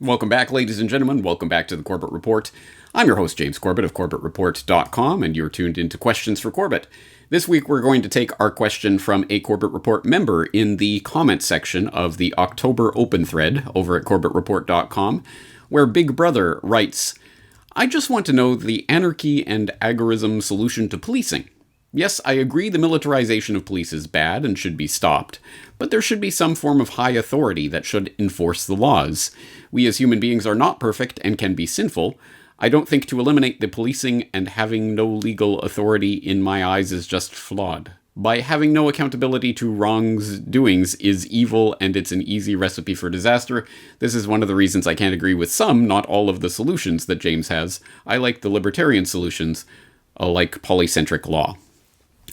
Welcome back, ladies and gentlemen. Welcome back to the Corbett Report. I'm your host, James Corbett of CorbettReport.com, and you're tuned into Questions for Corbett. This week, we're going to take our question from a Corbett Report member in the comment section of the October open thread over at CorbettReport.com, where Big Brother writes, I just want to know the anarchy and agorism solution to policing. Yes, I agree the militarization of police is bad and should be stopped, but there should be some form of high authority that should enforce the laws. We as human beings are not perfect and can be sinful. I don't think to eliminate the policing and having no legal authority in my eyes is just flawed. By having no accountability to wrongdoings is evil and it's an easy recipe for disaster. This is one of the reasons I can't agree with some, not all of the solutions that James has. I like the libertarian solutions, like polycentric law.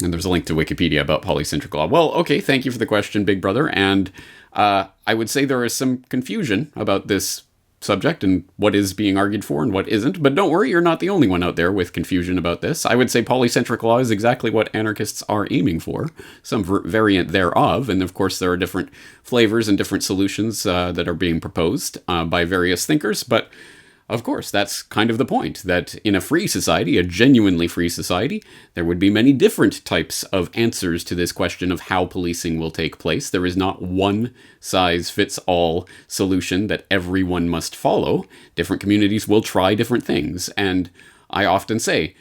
And there's a link to Wikipedia about polycentric law. Well, okay, thank you for the question, Big Brother. And I would say there is some confusion about this subject and what is being argued for and what isn't. But don't worry, you're not the only one out there with confusion about this. I would say polycentric law is exactly what anarchists are aiming for, some variant thereof. And of course, there are different flavors and different solutions that are being proposed by various thinkers. But of course, that's kind of the point, that in a free society, a genuinely free society, there would be many different types of answers to this question of how policing will take place. There is not one size-fits-all solution that everyone must follow. Different communities will try different things, and I often say,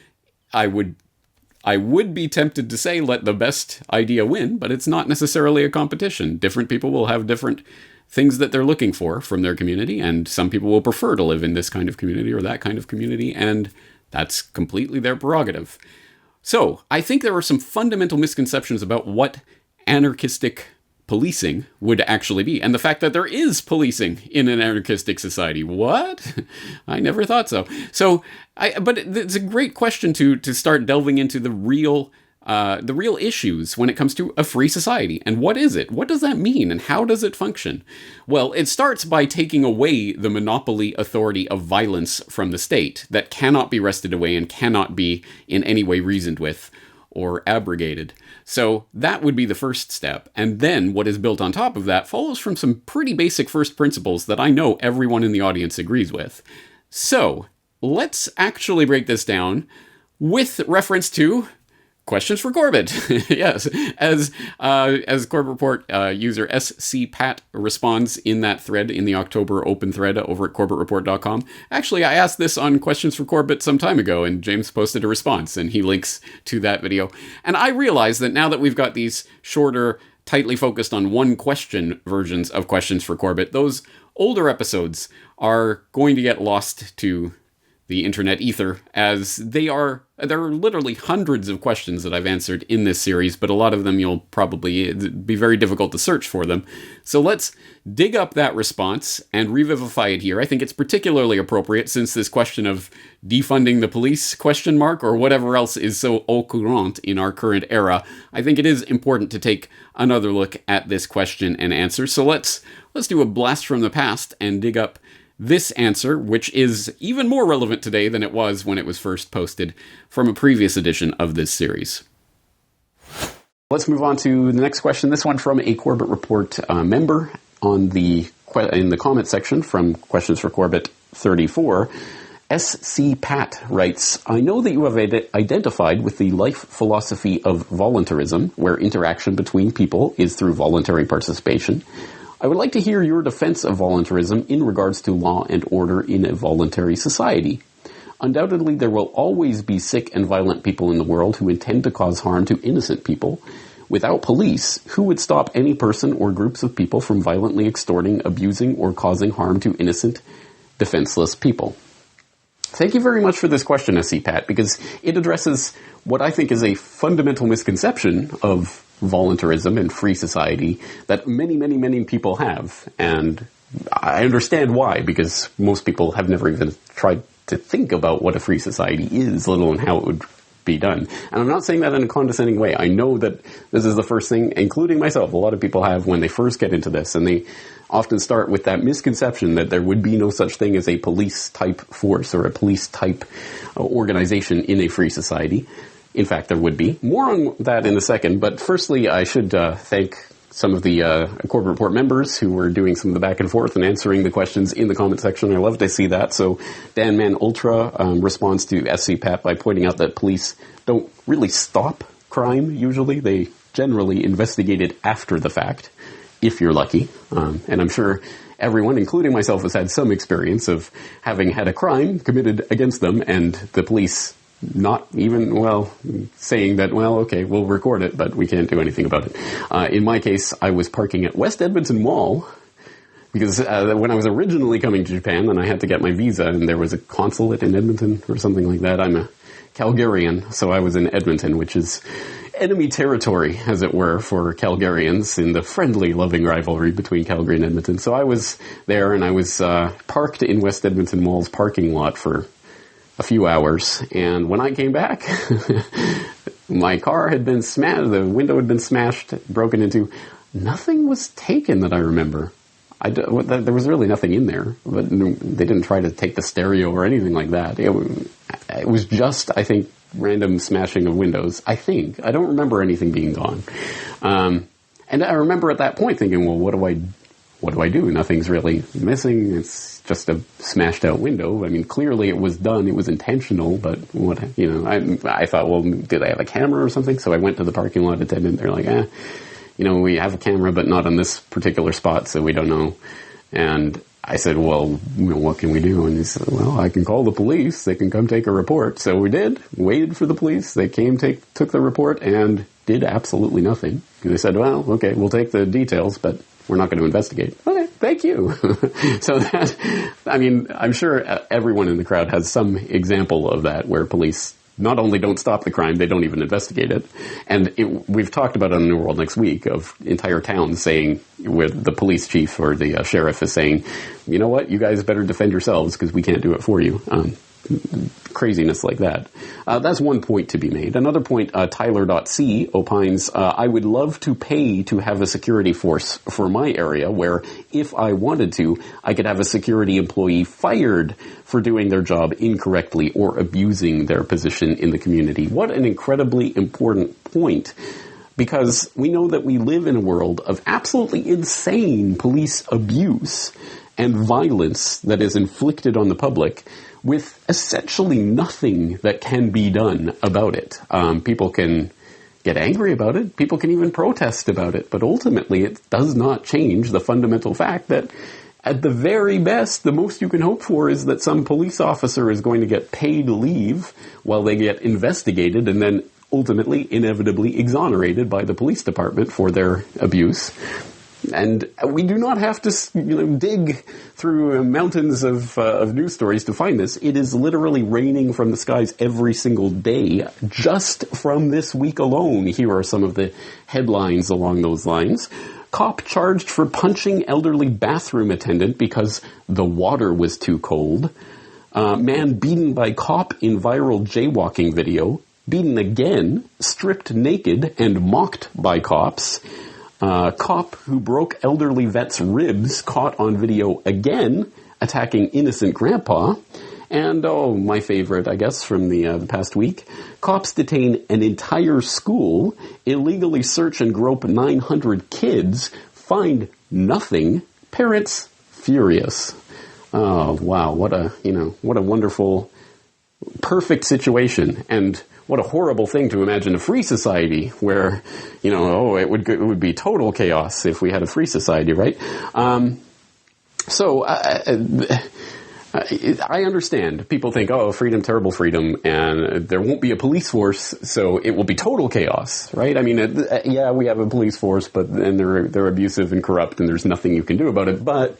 I would be tempted to say, let the best idea win, but it's not necessarily a competition. Different people will have different things that they're looking for from their community, and some people will prefer to live in this kind of community or that kind of community, and that's completely their prerogative. So, I think there are some fundamental misconceptions about what anarchistic policing would actually be, and the fact that there is policing in an anarchistic society. What? I never thought so. But it's a great question to start delving into the real issues when it comes to a free society. And what is it? What does that mean? And how does it function? Well, it starts by taking away the monopoly authority of violence from the state that cannot be wrested away and cannot be in any way reasoned with or abrogated. So that would be the first step. And then what is built on top of that follows from some pretty basic first principles that I know everyone in the audience agrees with. So let's actually break this down with reference to Questions for Corbett. Yes, as Corbett Report user SCPat responds in that thread, in the October open thread over at CorbettReport.com. Actually, I asked this on Questions for Corbett some time ago, and James posted a response, and he links to that video. And I realize that now that we've got these shorter, tightly focused on one question versions of Questions for Corbett, those older episodes are going to get lost to the internet ether, as there are literally hundreds of questions that I've answered in this series, but a lot of them you'll probably be very difficult to search for them. So let's dig up that response and revivify it here. I think it's particularly appropriate since this question of defunding the police or whatever else is so au courant in our current era. I think it is important to take another look at this question and answer. So let's do a blast from the past and dig up this answer, which is even more relevant today than it was when it was first posted from a previous edition of this series. Let's move on to the next question. This one from a Corbett Report member in the comment section from Questions for Corbett 34. SC Pat writes, I know that you have identified with the life philosophy of voluntarism, where interaction between people is through voluntary participation. I would like to hear your defense of voluntarism in regards to law and order in a voluntary society. Undoubtedly, there will always be sick and violent people in the world who intend to cause harm to innocent people. Without police, who would stop any person or groups of people from violently extorting, abusing, or causing harm to innocent, defenseless people? Thank you very much for this question, SC Pat, because it addresses what I think is a fundamental misconception of voluntarism and free society that many, many, many people have. And I understand why, because most people have never even tried to think about what a free society is, let alone how it would be done. And I'm not saying that in a condescending way. I know that this is the first thing, including myself, a lot of people have when they first get into this, and they often start with that misconception that there would be no such thing as a police-type force or a police-type organization in a free society. In fact, there would be. More on that in a second, but firstly, I should thank some of the Corbett Report members who were doing some of the back and forth and answering the questions in the comment section. I love to see that. So Dan Man Ultra responds to SCPAT by pointing out that police don't really stop crime usually. They generally investigate it after the fact, if you're lucky. And I'm sure everyone, including myself, has had some experience of having had a crime committed against them and the police not even, saying that, okay, we'll record it, but we can't do anything about it. In my case, I was parking at West Edmonton Mall because when I was originally coming to Japan and I had to get my visa and there was a consulate in Edmonton or something like that, I'm a Calgarian, so I was in Edmonton, which is enemy territory, as it were, for Calgarians in the friendly, loving rivalry between Calgary and Edmonton. So I was there and I was parked in West Edmonton Mall's parking lot for a few hours, and when I came back, my car had been smashed, the window had been smashed, broken into. Nothing was taken that I remember. There was really nothing in there, but they didn't try to take the stereo or anything like that. It was just, I think, random smashing of windows. I think. I don't remember anything being gone. And I remember at that point thinking, well, what do I do? Nothing's really missing. It's just a smashed out window. I mean, clearly it was done. It was intentional, but I thought, well, did they have a camera or something? So I went to the parking lot attendant. They're like, we have a camera, but not on this particular spot, so we don't know. And I said, well, what can we do? And he said, well, I can call the police. They can come take a report. So we did, waited for the police. They came, took the report, and did absolutely nothing. They said, well, okay, we'll take the details, but we're not going to investigate. Okay, thank you. So I'm sure everyone in the crowd has some example of that where police not only don't stop the crime, they don't even investigate it. And we've talked about it on New World Next Week of entire towns saying, where the police chief or the sheriff is saying, you know what, you guys better defend yourselves because we can't do it for you. Craziness like that. That's one point to be made. Another point, Tyler.c opines, I would love to pay to have a security force for my area where, if I wanted to, I could have a security employee fired for doing their job incorrectly or abusing their position in the community. What an incredibly important point, because we know that we live in a world of absolutely insane police abuse and violence that is inflicted on the public, with essentially nothing that can be done about it. People can get angry about it. People can even protest about it. But ultimately, it does not change the fundamental fact that, at the very best, the most you can hope for is that some police officer is going to get paid leave while they get investigated and then ultimately, inevitably exonerated by the police department for their abuse. And we do not have to, dig through mountains of news stories to find this. It is literally raining from the skies every single day. Just from this week alone, here are some of the headlines along those lines. Cop charged for punching elderly bathroom attendant because the water was too cold. Man beaten by cop in viral jaywalking video. Beaten again, stripped naked, and mocked by cops. Cop who broke elderly vet's ribs caught on video again, attacking innocent grandpa. And, my favorite, I guess, from the past week. Cops detain an entire school, illegally search and grope 900 kids, find nothing, parents furious. Oh, wow, what a wonderful, perfect situation. And what a horrible thing to imagine a free society where, it would be total chaos if we had a free society, right? I understand. People think, freedom, terrible freedom, and there won't be a police force, so it will be total chaos, right? I mean, we have a police force, but then they're abusive and corrupt, and there's nothing you can do about it. But,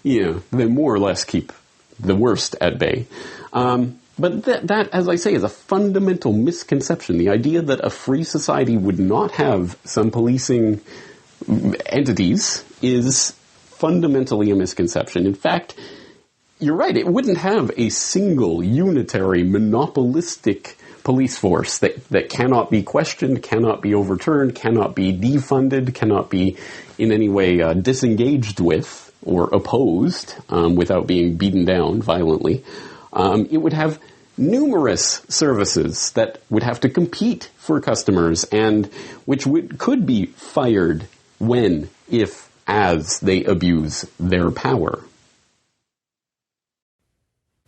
they more or less keep the worst at bay. But that, as I say, is a fundamental misconception. The idea that a free society would not have some policing entities is fundamentally a misconception. In fact, you're right, it wouldn't have a single, unitary, monopolistic police force that cannot be questioned, cannot be overturned, cannot be defunded, cannot be in any way disengaged with or opposed without being beaten down violently. It would have numerous services that would have to compete for customers and which could be fired when, if, as they abuse their power.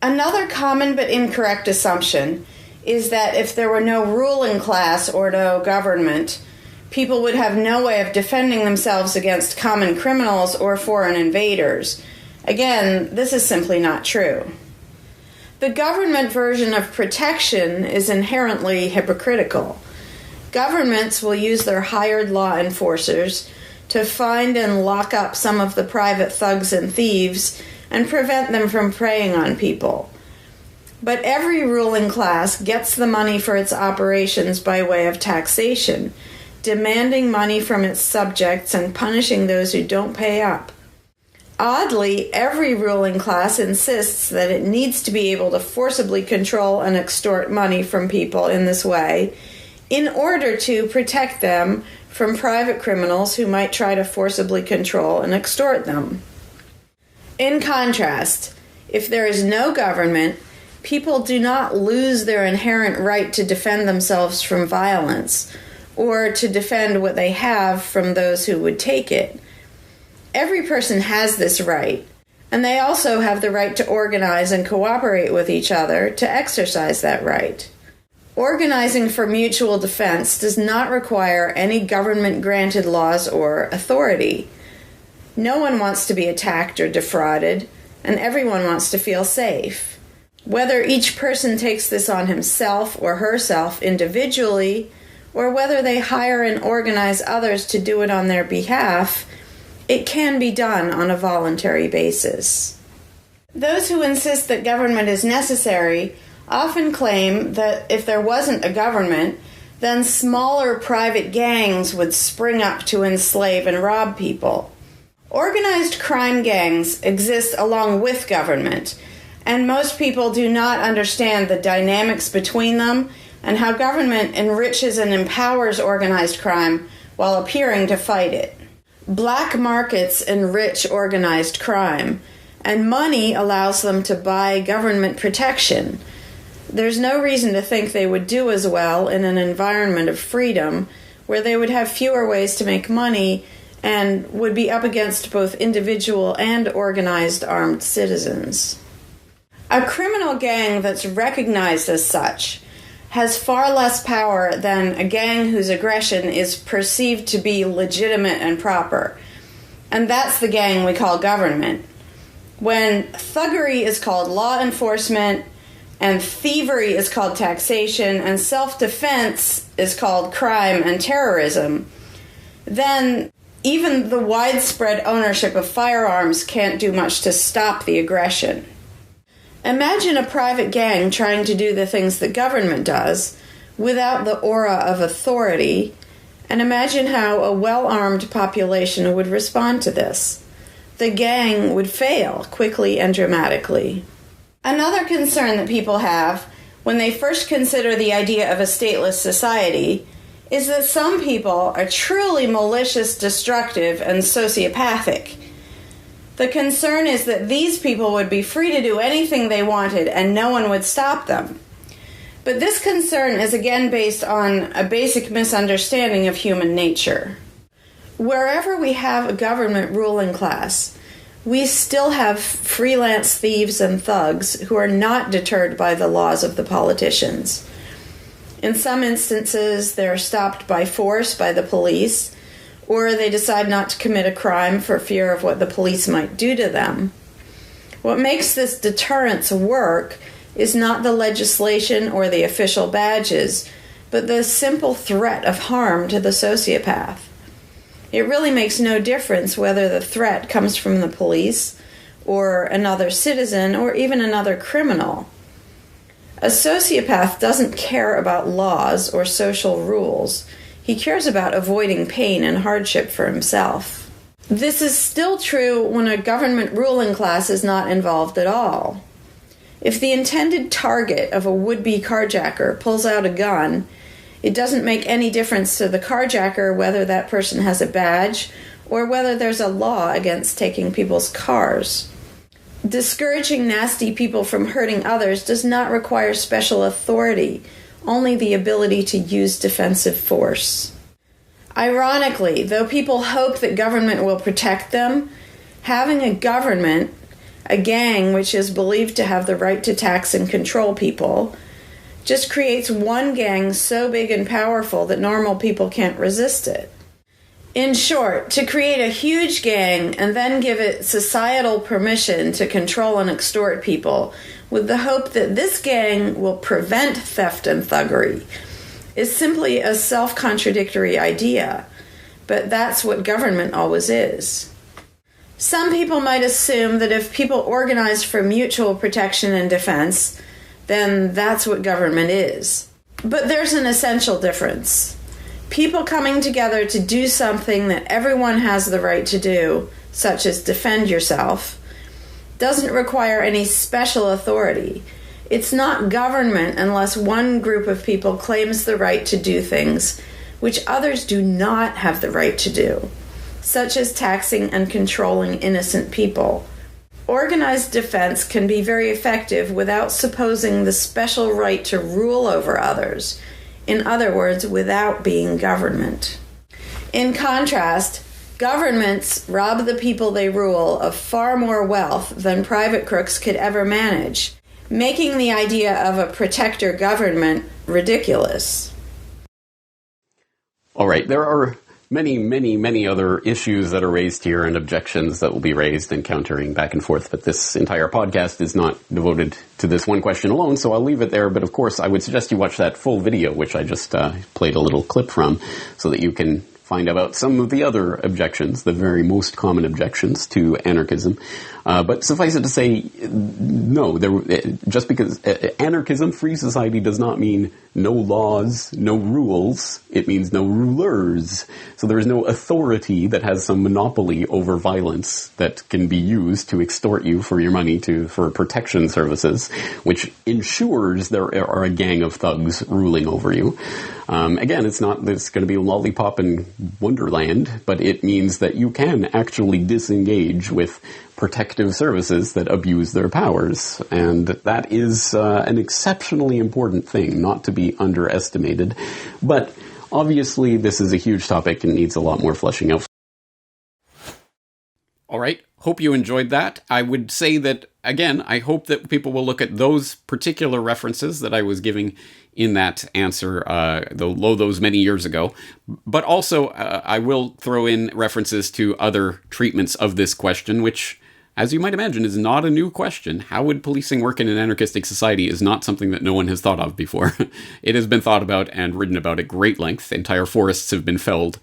Another common but incorrect assumption is that if there were no ruling class or no government, people would have no way of defending themselves against common criminals or foreign invaders. Again, this is simply not true. The government version of protection is inherently hypocritical. Governments will use their hired law enforcers to find and lock up some of the private thugs and thieves and prevent them from preying on people. But every ruling class gets the money for its operations by way of taxation, demanding money from its subjects and punishing those who don't pay up. Oddly, every ruling class insists that it needs to be able to forcibly control and extort money from people in this way in order to protect them from private criminals who might try to forcibly control and extort them. In contrast, if there is no government, people do not lose their inherent right to defend themselves from violence or to defend what they have from those who would take it. Every person has this right, and they also have the right to organize and cooperate with each other to exercise that right. Organizing for mutual defense does not require any government-granted laws or authority. No one wants to be attacked or defrauded, and everyone wants to feel safe. Whether each person takes this on himself or herself individually, or whether they hire and organize others to do it on their behalf, it can be done on a voluntary basis. Those who insist that government is necessary often claim that if there wasn't a government, then smaller private gangs would spring up to enslave and rob people. Organized crime gangs exist along with government, and most people do not understand the dynamics between them and how government enriches and empowers organized crime while appearing to fight it. Black markets enrich organized crime, and money allows them to buy government protection. There's no reason to think they would do as well in an environment of freedom where they would have fewer ways to make money and would be up against both individual and organized armed citizens. A criminal gang that's recognized as such has far less power than a gang whose aggression is perceived to be legitimate and proper. And that's the gang we call government. When thuggery is called law enforcement, and thievery is called taxation, and self-defense is called crime and terrorism, then even the widespread ownership of firearms can't do much to stop the aggression. Imagine a private gang trying to do the things the government does without the aura of authority, and imagine how a well-armed population would respond to this. The gang would fail quickly and dramatically. Another concern that people have when they first consider the idea of a stateless society is that some people are truly malicious, destructive, and sociopathic. The concern is that these people would be free to do anything they wanted and no one would stop them. But this concern is again based on a basic misunderstanding of human nature. Wherever we have a government ruling class, we still have freelance thieves and thugs who are not deterred by the laws of the politicians. In some instances, they're stopped by force by the police, or they decide not to commit a crime for fear of what the police might do to them. What makes this deterrence work is not the legislation or the official badges, but the simple threat of harm to the sociopath. It really makes no difference whether the threat comes from the police, or another citizen, or even another criminal. A sociopath doesn't care about laws or social rules. He cares about avoiding pain and hardship for himself. This is still true when a government ruling class is not involved at all. If the intended target of a would-be carjacker pulls out a gun, it doesn't make any difference to the carjacker whether that person has a badge or whether there's a law against taking people's cars. Discouraging nasty people from hurting others does not require special authority, only the ability to use defensive force. Ironically, though people hope that government will protect them, having a government, a gang which is believed to have the right to tax and control people, just creates one gang so big and powerful that normal people can't resist it. In short, to create a huge gang and then give it societal permission to control and extort people with the hope that this gang will prevent theft and thuggery is simply a self-contradictory idea, but that's what government always is. Some people might assume that if people organize for mutual protection and defense, then that's what government is. But there's an essential difference. People coming together to do something that everyone has the right to do, such as defend yourself, doesn't require any special authority. It's not government unless one group of people claims the right to do things which others do not have the right to do, such as taxing and controlling innocent people. Organized defense can be very effective without supposing the special right to rule over others. In other words, without being government. In contrast, governments rob the people they rule of far more wealth than private crooks could ever manage, making the idea of a protector government ridiculous. All right, there are many other issues that are raised here and objections that will be raised and countering back and forth, but this entire podcast is not devoted to this one question alone, so I'll leave it there. But of course, I would suggest you watch that full video, which I just played a little clip from, so that you can find out some of the other objections, the very most common objections to anarchism. But suffice it to say, no, just because anarchism, free society, does not mean no laws, no rules. It means no rulers. So there is no authority that has some monopoly over violence that can be used to extort you for your money for protection services, which ensures there are a gang of thugs ruling over you. Again, it's going to be lollipop and wonderland, but it means that you can actually disengage with protective services that abuse their powers. And that is an exceptionally important thing, not to be underestimated. But obviously, this is a huge topic and needs a lot more fleshing out. All right. Hope you enjoyed that. I would say that, again, I hope that people will look at those particular references that I was giving in that answer, those many years ago. But also, I will throw in references to other treatments of this question, which, as you might imagine, is not a new question. How would policing work in an anarchistic society is not something that no one has thought of before. It has been thought about and written about at great length. Entire forests have been felled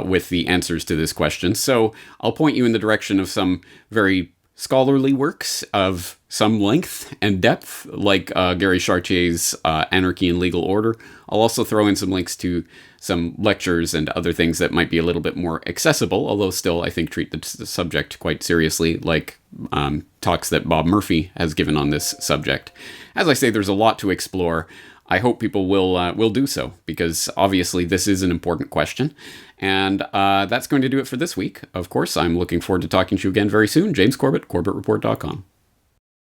with the answers to this question. So I'll point you in the direction of some very scholarly works of some length and depth, like Gary Chartier's Anarchy and Legal Order. I'll also throw in some links to some lectures and other things that might be a little bit more accessible, although still, I think, treat the subject quite seriously, like talks that Bob Murphy has given on this subject. As I say, there's a lot to explore. I hope people will do so, because obviously this is an important question. And that's going to do it for this week. Of course, I'm looking forward to talking to you again very soon. James Corbett, CorbettReport.com.